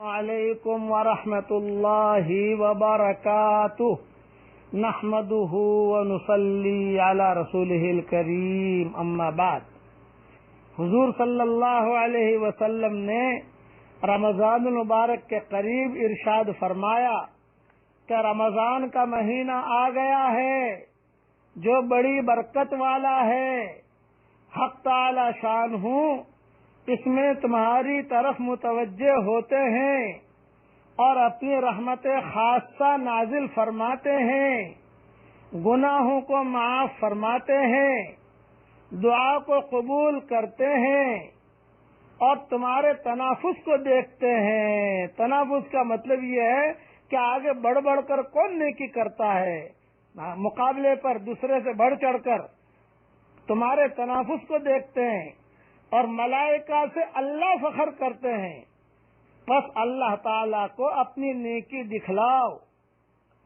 علیکم ورحمۃ اللہ وبرکاتہ نحمدہ ونصلی علی رسولہ الکریم اما بعد۔ حضور صلی اللہ علیہ وسلم نے رمضان المبارک کے قریب ارشاد فرمایا کہ رمضان کا مہینہ آ گیا ہے جو بڑی برکت والا ہے، حق تعالی شان ہوں اس میں تمہاری طرف متوجہ ہوتے ہیں اور اپنی رحمت خاصہ نازل فرماتے ہیں، گناہوں کو معاف فرماتے ہیں، دعا کو قبول کرتے ہیں اور تمہارے تنافس کو دیکھتے ہیں۔ تنافس کا مطلب یہ ہے کہ آگے بڑھ بڑھ کر کون نیکی کرتا ہے، مقابلے پر دوسرے سے بڑھ چڑھ کر تمہارے تنافس کو دیکھتے ہیں اور ملائکہ سے اللہ فخر کرتے ہیں۔ بس اللہ تعالیٰ کو اپنی نیکی دکھلاؤ،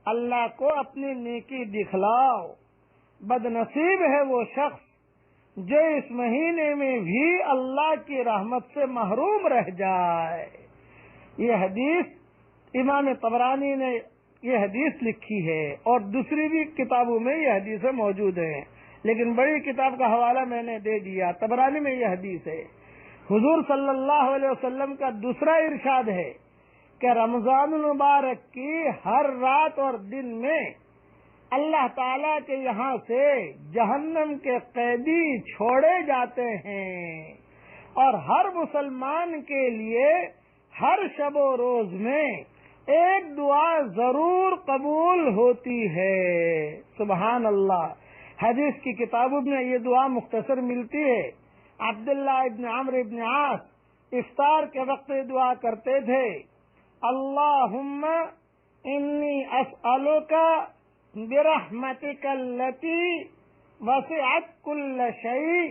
اللہ کو اپنی نیکی دکھلاؤ۔ بد نصیب ہے وہ شخص جو اس مہینے میں بھی اللہ کی رحمت سے محروم رہ جائے۔ یہ حدیث امام طبرانی نے یہ حدیث لکھی ہے اور دوسری بھی کتابوں میں یہ حدیثیں موجود ہیں، لیکن بڑی کتاب کا حوالہ میں نے دے دیا، طبرانی میں یہ حدیث ہے۔ حضور صلی اللہ علیہ وسلم کا دوسرا ارشاد ہے کہ رمضان المبارک کی ہر رات اور دن میں اللہ تعالیٰ کے یہاں سے جہنم کے قیدی چھوڑے جاتے ہیں اور ہر مسلمان کے لیے ہر شب و روز میں ایک دعا ضرور قبول ہوتی ہے۔ سبحان اللہ۔ حدیث کی کتابوں میں یہ دعا مختصر ملتی ہے۔ عبداللہ ابن عمرو ابن عاص افطار کے وقت دعا کرتے تھے، اللہم انی اسألک برحمتک التی وسعت کل شیء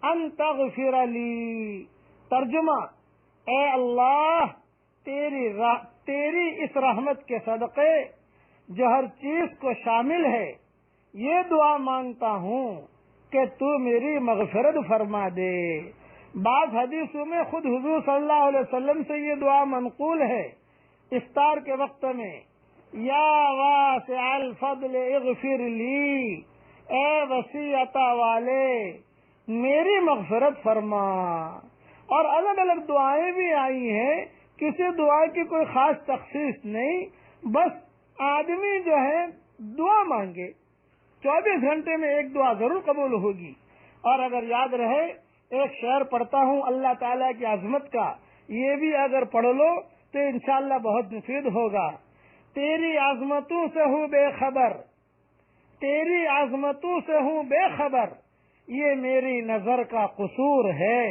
ان تغفر لی۔ ترجمہ، اے اللہ تیری اس رحمت کے صدقے جو ہر چیز کو شامل ہے یہ دعا مانگتا ہوں کہ تو میری مغفرت فرما دے۔ بعض حدیثوں میں خود حضور صلی اللہ علیہ وسلم سے یہ دعا منقول ہے افطار کے وقت میں، یا واسع الفضل اغفر لی، اے وسیع عطا والے میری مغفرت فرما۔ اور الگ الگ دعائیں بھی آئی ہیں، کسی دعا کی کوئی خاص تخصیص نہیں، بس آدمی جو ہے دعا مانگے 24 گھنٹے میں ایک دعا ضرور قبول ہوگی۔ اور اگر یاد رہے ایک شعر پڑھتا ہوں اللہ تعالیٰ کی عظمت کا، یہ بھی اگر پڑھ لو تو انشاءاللہ بہت مفید ہوگا۔ تیری عظمتوں سے ہوں بے خبر، تیری عظمتوں سے ہوں بے خبر، یہ میری نظر کا قصور ہے،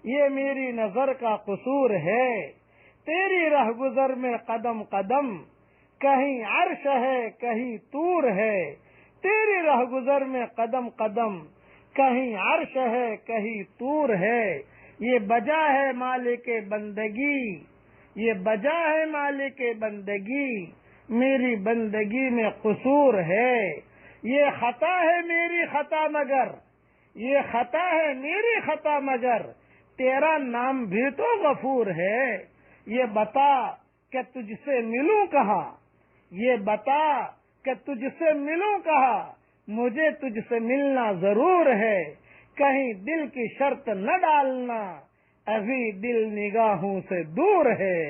یہ میری نظر کا قصور ہے۔ تیری رہ گزر میں قدم قدم، کہیں عرش ہے کہیں طور ہے، تیری رہ گزر میں قدم قدم، کہیں عرش ہے کہیں طور ہے۔ یہ بجا ہے مالک بندگی، یہ بجا ہے مالک بندگی، میری بندگی میں قصور ہے۔ یہ خطا ہے میری خطا مگر، یہ خطا ہے میری خطا مگر، تیرا نام بھی تو غفور ہے۔ یہ بتا کہ تجھ سے ملوں کہاں، یہ بتا کہ تجھ سے ملوں کہاں، مجھے تجھ سے ملنا ضرور ہے، کہیں دل کی شرط نہ ڈالنا، ابھی دل نگاہوں سے دور ہے۔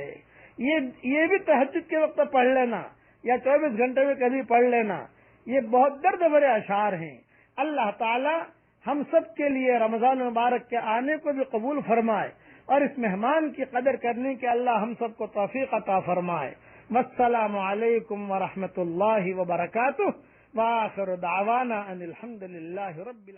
یہ بھی تہجد کے وقت پڑھ لینا یا 24 گھنٹے میں کبھی پڑھ لینا، یہ بہت درد بھرے اشعار ہیں۔ اللہ تعالی ہم سب کے لیے رمضان مبارک کے آنے کو بھی قبول فرمائے اور اس مہمان کی قدر کرنے کے اللہ ہم سب کو توفیق عطا فرمائے۔ والسلام علیکم ورحمۃ اللہ وبرکاتہ، وآخر دعوانا ان الحمد للہ رب العالمین۔